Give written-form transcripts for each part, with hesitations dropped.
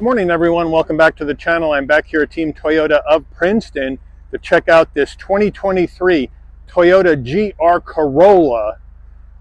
Good morning, everyone. Welcome back to the channel. I'm back here at Team Toyota of Princeton to check out this 2023 Toyota GR Corolla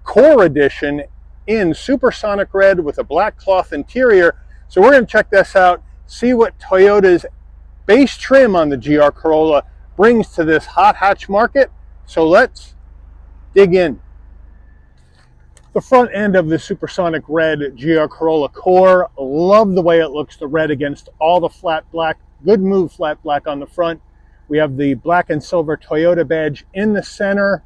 Core Edition in supersonic red with a black cloth interior. So we're going to check this out, see what Toyota's base trim on the GR Corolla brings to this hot hatch market. So let's dig in. The front end of the supersonic red GR Corolla Core, love the way it looks, the red against all the flat black. Good move, flat black on the front. We have the black and silver Toyota badge in the center.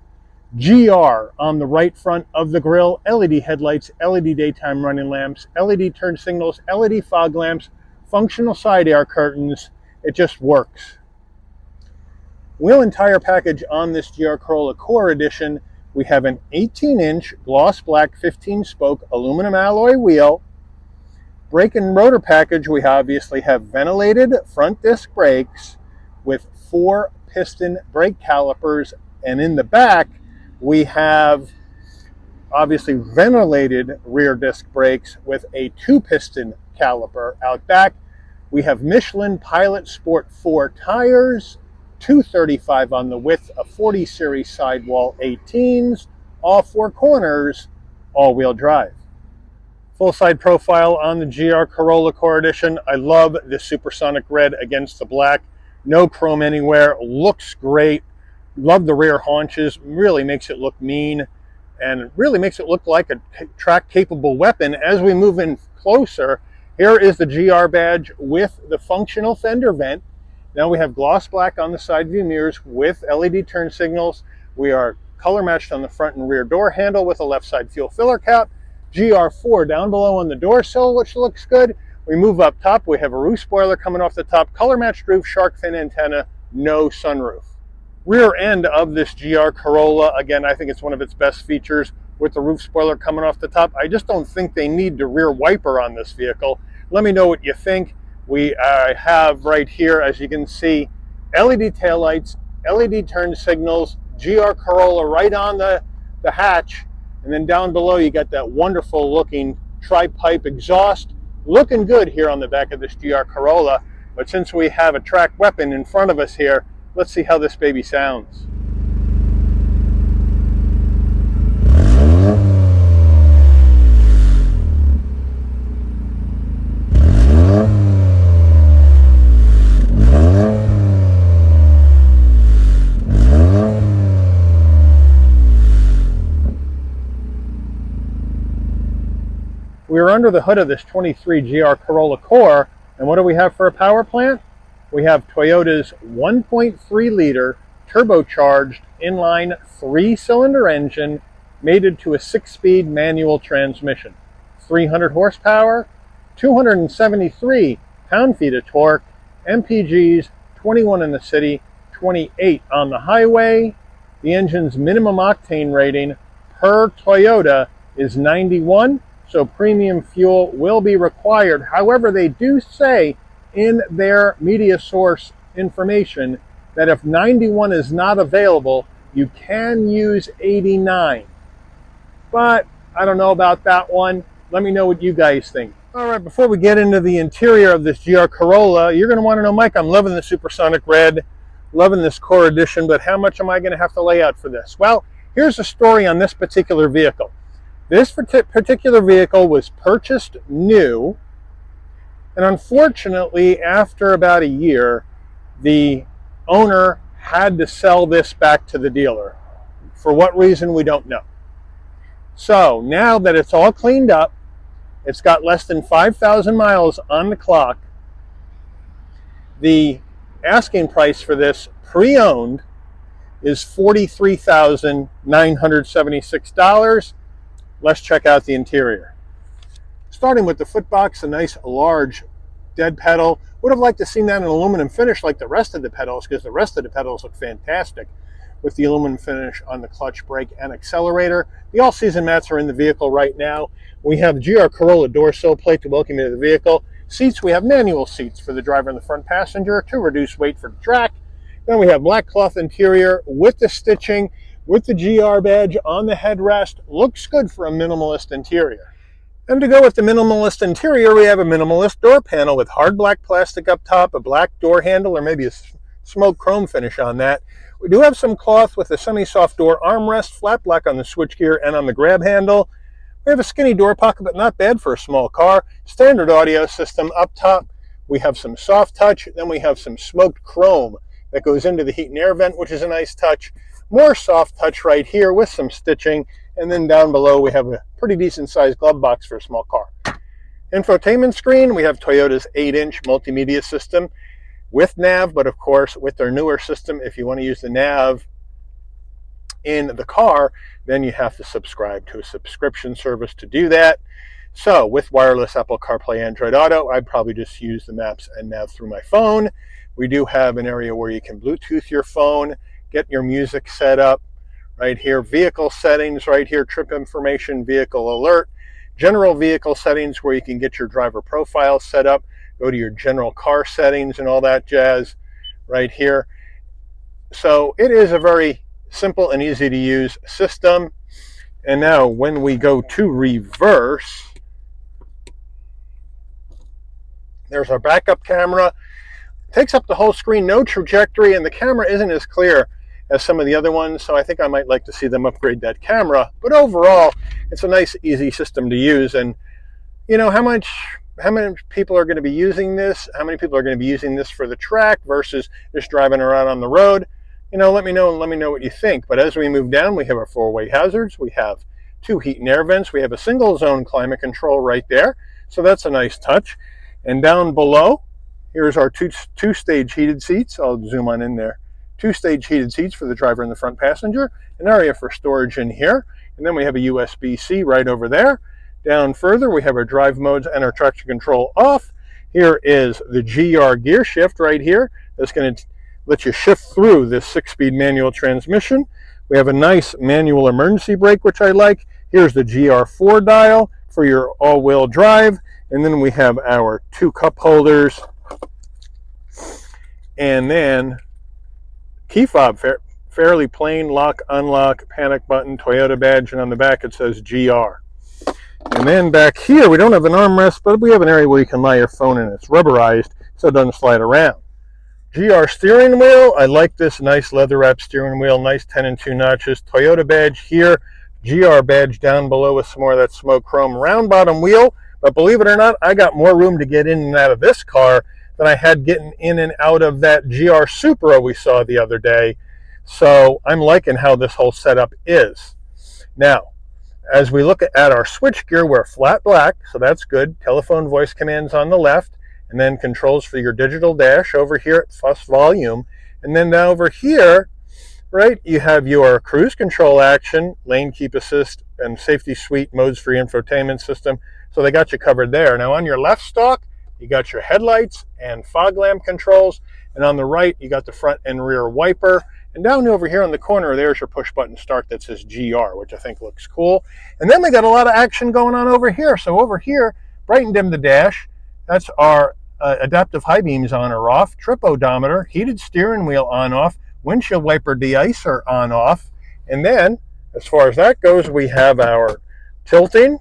GR on the right front of the grille. LED headlights, LED daytime running lamps, LED turn signals, LED fog lamps, functional side air curtains. It just works. Wheel and tire package on this GR Corolla Core Edition. We have an 18-inch gloss black 15-spoke aluminum alloy wheel. Brake and rotor package, we obviously have ventilated front disc brakes with 4 piston brake calipers. And in the back, we have obviously ventilated rear disc brakes with a 2-piston caliper out back. We have Michelin Pilot Sport 4 tires. 235 on the width of 40 series sidewall 18s, all 4 corners, all-wheel drive. Full side profile on the GR Corolla Core Edition. I love the supersonic red against the black. No chrome anywhere, looks great. Love the rear haunches, really makes it look mean and really makes it look like a track capable weapon. As we move in closer, here is the GR badge with the functional fender vent. Now we have gloss black on the side view mirrors with LED turn signals. We are color matched on the front and rear door handle with a left side fuel filler cap. GR4 down below on the door sill, which looks good. We move up top. We have a roof spoiler coming off the top. Color matched roof, shark fin antenna, no sunroof. Rear end of this GR Corolla, again, I think it's one of its best features with the roof spoiler coming off the top. I just don't think they need the rear wiper on this vehicle. Let me know what you think. We have right here, as you can see, LED taillights, LED turn signals, GR Corolla right on the hatch. And then down below, you got that wonderful looking tri-pipe exhaust. Looking good here on the back of this GR Corolla. But since we have a track weapon in front of us here, let's see how this baby sounds. We're under the hood of this 23 GR Corolla Core, and what do we have for a power plant? We have Toyota's 1.3-liter turbocharged inline 3-cylinder engine mated to a 6-speed manual transmission. 300 horsepower, 273 pound-feet of torque, MPGs 21 in the city, 28 on the highway. The engine's minimum octane rating per Toyota is 91. So premium fuel will be required. However, they do say in their media source information that if 91 is not available, you can use 89. But I don't know about that one. Let me know what you guys think. All right, before we get into the interior of this GR Corolla, you're going to want to know, Mike, I'm loving the supersonic red, loving this Core Edition, but how much am I going to have to lay out for this? Well, here's the story on this particular vehicle. This particular vehicle was purchased new, and unfortunately, after about a year, the owner had to sell this back to the dealer. For what reason, we don't know. So now that it's all cleaned up, it's got less than 5,000 miles on the clock. The asking price for this pre-owned is $43,976. Let's check out the interior. Starting with the footbox, a nice large dead pedal. Would have liked to seen that in aluminum finish like the rest of the pedals, because the rest of the pedals look fantastic with the aluminum finish on the clutch, brake, and accelerator. The all-season mats are in the vehicle right now. We have GR Corolla door sill plate to welcome you to the vehicle. Seats, we have manual seats for the driver and the front passenger to reduce weight for the track. Then we have black cloth interior with the stitching, with the GR badge on the headrest. Looks good for a minimalist interior. And to go with the minimalist interior, we have a minimalist door panel with hard black plastic up top, a black door handle, or maybe a smoke chrome finish on that. We do have some cloth with a semi-soft door armrest, flat black on the switchgear and on the grab handle. We have a skinny door pocket, but not bad for a small car. Standard audio system up top. We have some soft touch, then we have some smoked chrome that goes into the heat and air vent, which is a nice touch. More soft touch right here with some stitching, and then down below we have a pretty decent sized glove box for a small car. Infotainment screen, we have Toyota's 8-inch multimedia system with nav, but of course with their newer system, if you want to use the nav in the car, then you have to subscribe to a subscription service to do that. So with wireless Apple CarPlay, Android Auto, I'd probably just use the maps and nav through my phone. We do have an area where you can Bluetooth your phone, get your music set up right here, vehicle settings right here, trip information, vehicle alert, general vehicle settings where you can get your driver profile set up, go to your general car settings and all that jazz right here. So it is a very simple and easy to use system. And now when we go to reverse, there's our backup camera. Takes up the whole screen, no trajectory, and the camera isn't as clear as some of the other ones, so I think I might like to see them upgrade that camera. But overall, it's a nice, easy system to use. And you know, how many people are going to be using this? How many people are going to be using this for the track versus just driving around on the road? You know, let me know what you think. But as we move down, we have our 4-way hazards. We have 2 heat and air vents. We have a single zone climate control right there. So that's a nice touch. And down below, here's our two-stage heated seats. I'll zoom on in there. 2-stage heated seats for the driver and the front passenger. An area for storage in here. And then we have a USB-C right over there. Down further, we have our drive modes and our traction control off. Here is the GR gear shift right here. That's going to let you shift through this 6-speed manual transmission. We have a nice manual emergency brake, which I like. Here's the GR4 dial for your all-wheel drive. And then we have our 2 cup holders. And then key fob, fairly plain lock, unlock, panic button, Toyota badge, and on the back it says GR. And then back here, we don't have an armrest, but we have an area where you can lie your phone in. It's rubberized, so it doesn't slide around. GR steering wheel, I like this nice leather wrap steering wheel, nice 10 and 2 notches. Toyota badge here, GR badge down below with some more of that smoke chrome. Round bottom wheel, but believe it or not, I got more room to get in and out of this car than I had getting in and out of that GR Supra we saw the other day. So I'm liking how this whole setup is. Now, as we look at our switchgear, we're flat black, so that's good. Telephone voice commands on the left, and then controls for your digital dash over here at fuss volume. And then now over here, right, you have your cruise control action, lane keep assist, and safety suite modes for your infotainment system. So they got you covered there. Now on your left stalk, you got your headlights and fog lamp controls. And on the right, you got the front and rear wiper. And down over here on the corner, there's your push button start that says GR, which I think looks cool. And then we got a lot of action going on over here. So over here, bright and dim the dash. That's our adaptive high beams on or off, trip odometer, heated steering wheel on off, windshield wiper de-icer on off. And then, as far as that goes, we have our tilting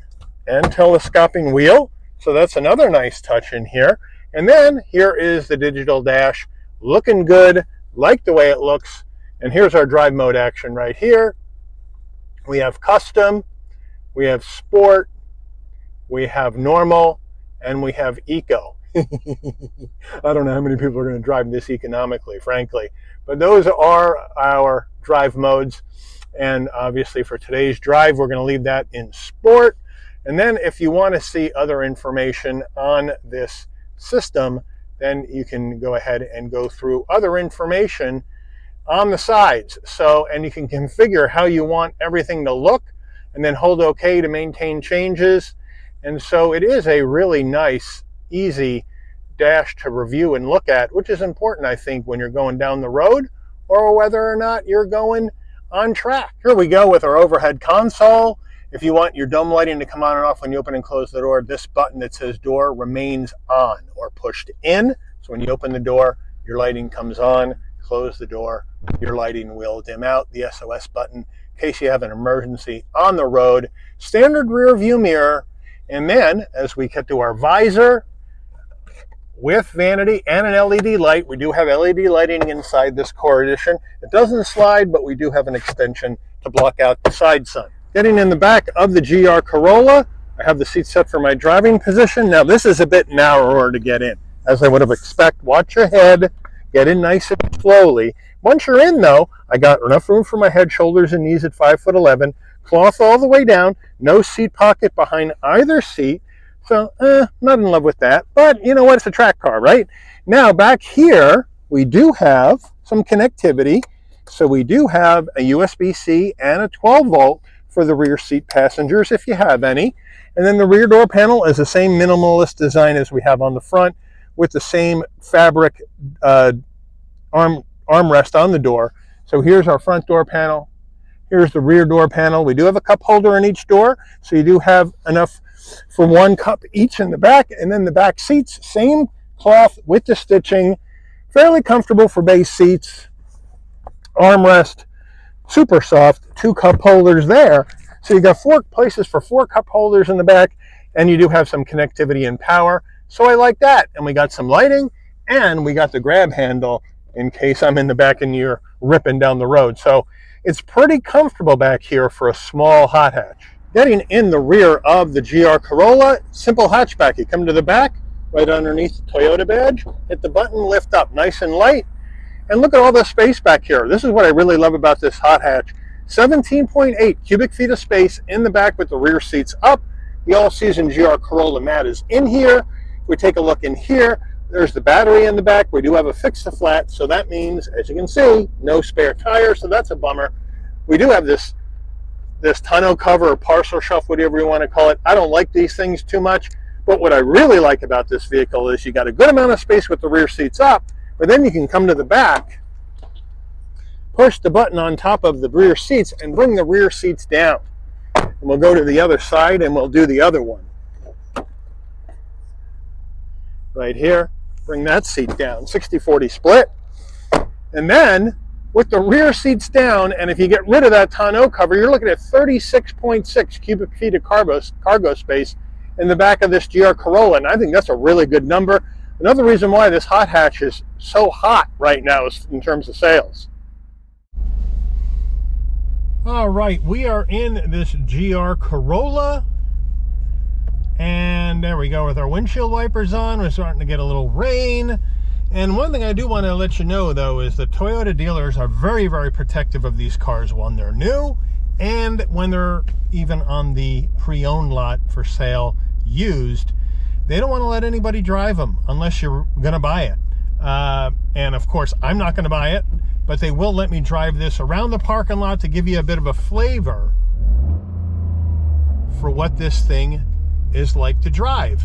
and telescoping wheel. So that's another nice touch in here. And then here is the digital dash, looking good, like the way it looks. And here's our drive mode action right here. We have custom, we have sport, we have normal, and we have eco. I don't know how many people are going to drive this economically, frankly. But those are our drive modes. And obviously for today's drive, we're going to leave that in sport. And then if you want to see other information on this system, then you can go ahead and go through other information on the sides. So, and you can configure how you want everything to look and then hold OK to maintain changes. And so it is a really nice, easy dash to review and look at, which is important, I think, when you're going down the road or whether or not you're going on track. Here we go with our overhead console. If you want your dome lighting to come on and off when you open and close the door, this button that says door remains on or pushed in. So when you open the door, your lighting comes on. Close the door, your lighting will dim out. The SOS button in case you have an emergency on the road. Standard rear view mirror. And then as we get to our visor with vanity and an LED light, we do have LED lighting inside this Core Edition. It doesn't slide, but we do have an extension to block out the side sun. Getting in the back of the GR Corolla, I have the seat set for my driving position. Now this is a bit narrower to get in, as I would have expected. Watch your head, get in nice and slowly. Once you're in though, I got enough room for my head, shoulders, and knees at 5'11", cloth all the way down, no seat pocket behind either seat. So, not in love with that, but you know what, it's a track car, right? Now back here, we do have some connectivity. So we do have a USB-C and a 12-volt for the rear seat passengers, if you have any. And then the rear door panel is the same minimalist design as we have on the front, with the same fabric armrest on the door. So here's our front door panel. Here's the rear door panel. We do have a cup holder in each door, so you do have enough for one cup each in the back. And then the back seats, same cloth with the stitching, fairly comfortable for base seats. Armrest, super soft, 2 cup holders there. So you got 4 places for 4 cup holders in the back, and you do have some connectivity and power. So I like that. And we got some lighting, and we got the grab handle in case I'm in the back and you're ripping down the road. So it's pretty comfortable back here for a small hot hatch. Getting in the rear of the GR Corolla, simple hatchback. You come to the back, right underneath the Toyota badge, hit the button, lift up, nice and light. And look at all the space back here. This is what I really love about this hot hatch. 17.8 cubic feet of space in the back with the rear seats up. The all-season GR Corolla mat is in here. If we take a look in here, there's the battery in the back. We do have a fix-to-flat, so that means, as you can see, no spare tire, so that's a bummer. We do have this tonneau cover or parcel shelf, whatever you want to call it. I don't like these things too much, but what I really like about this vehicle is you got a good amount of space with the rear seats up, but then you can come to the back, push the button on top of the rear seats, and bring the rear seats down. And we'll go to the other side and we'll do the other one. Right here, bring that seat down, 60-40 split. And then with the rear seats down, and if you get rid of that tonneau cover, you're looking at 36.6 cubic feet of cargo space in the back of this GR Corolla, and I think that's a really good number. Another reason why this hot hatch is so hot right now is in terms of sales. All right, we are in this GR Corolla, and there we go with our windshield wipers on. We're starting to get a little rain. And one thing I do want to let you know, though, is the Toyota dealers are very, very protective of these cars when they're new and when they're even on the pre-owned lot for sale used. They don't want to let anybody drive them unless you're going to buy it. And of course, I'm not going to buy it, but they will let me drive this around the parking lot to give you a bit of a flavor for what this thing is like to drive.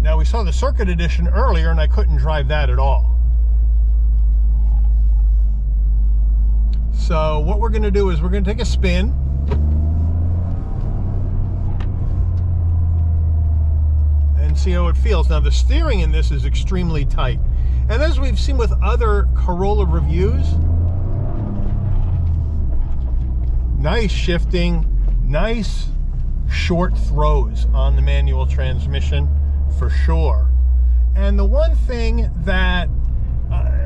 Now, we saw the Circuit Edition earlier, and I couldn't drive that at all. So what we're going to do is we're going to take a spin. And see how it feels. Now, the steering in this is extremely tight. And as we've seen with other Corolla reviews, nice shifting, nice short throws on the manual transmission for sure. And the one thing that,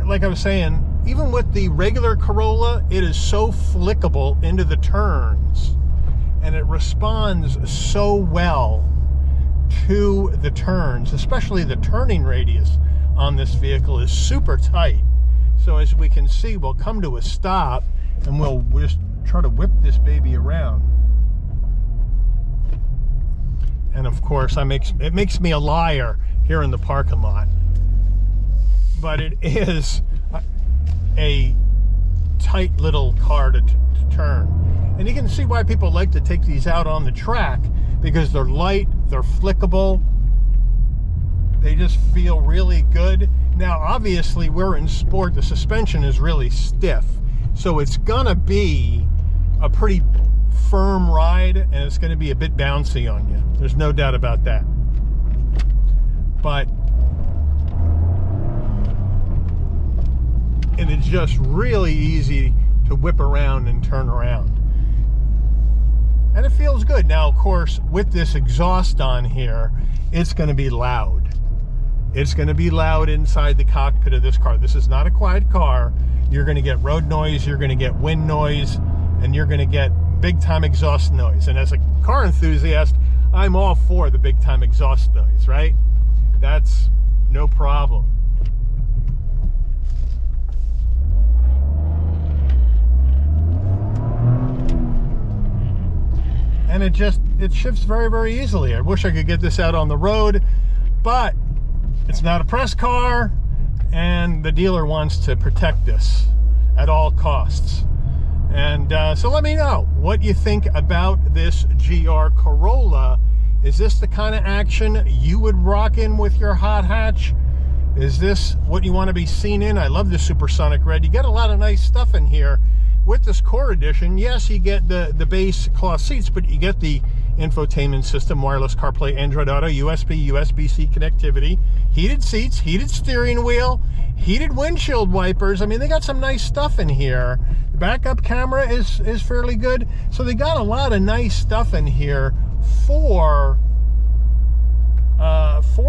like I was saying, even with the regular Corolla, it is so flickable into the turns, and it responds so well to the turns, especially the turning radius on this vehicle is super tight. So as we can see, we'll come to a stop and we'll just try to whip this baby around. And of course, it makes me a liar here in the parking lot. But it is a tight little car to turn. And you can see why people like to take these out on the track, because they're light, they're flickable, they just feel really good. Now, obviously, we're in sport. The suspension is really stiff, so it's gonna be a pretty firm ride, and it's gonna be a bit bouncy on you. There's no doubt about that. But and it's just really easy to whip around and turn around. And it feels good. Now, of course, with this exhaust on here, it's going to be loud. It's going to be loud inside the cockpit of this car. This is not a quiet car. You're going to get road noise, you're going to get wind noise, and you're going to get big-time exhaust noise. And as a car enthusiast, I'm all for the big-time exhaust noise, right? That's no problem. And it shifts very, very easily. I wish I could get this out on the road, but it's not a press car, and the dealer wants to protect this at all costs. And so let me know what you think about this GR Corolla. Is this the kind of action you would rock in with your hot hatch? Is this what you want to be seen in? I love the supersonic red. You get a lot of nice stuff in here. With this Core Edition, yes, you get the base cloth seats, but you get the infotainment system, wireless CarPlay, Android Auto, USB, USB-C connectivity, heated seats, heated steering wheel, heated windshield wipers. I mean, they got some nice stuff in here. The backup camera is fairly good. So they got a lot of nice stuff in here for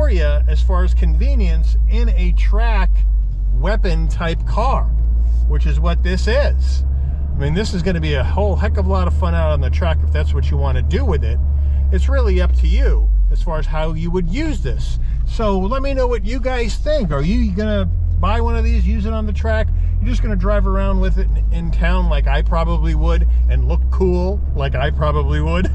you as far as convenience in a track weapon type car, which is what this is. I mean, this is going to be a whole heck of a lot of fun out on the track if that's what you want to do with it. It's really up to you as far as how you would use this. So let me know what you guys think. Are you going to buy one of these, use it on the track? You're just going to drive around with it in town like I probably would and look cool like I probably would?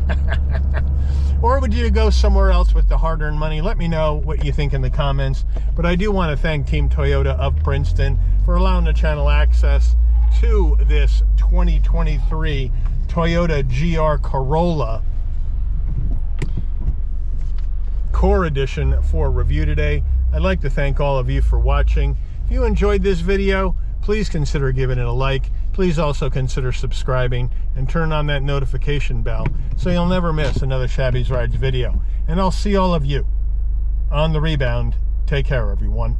Or would you go somewhere else with the hard-earned money? Let me know what you think in the comments. But I do want to thank Team Toyota of Princeton for allowing the channel access to this 2023 Toyota GR Corolla Core Edition for review today. I'd like to thank all of you for watching. If you enjoyed this video, please consider giving it a like. Please also consider subscribing and turn on that notification bell so you'll never miss another Shabby's Rides video. And I'll see all of you on the rebound. Take care, everyone.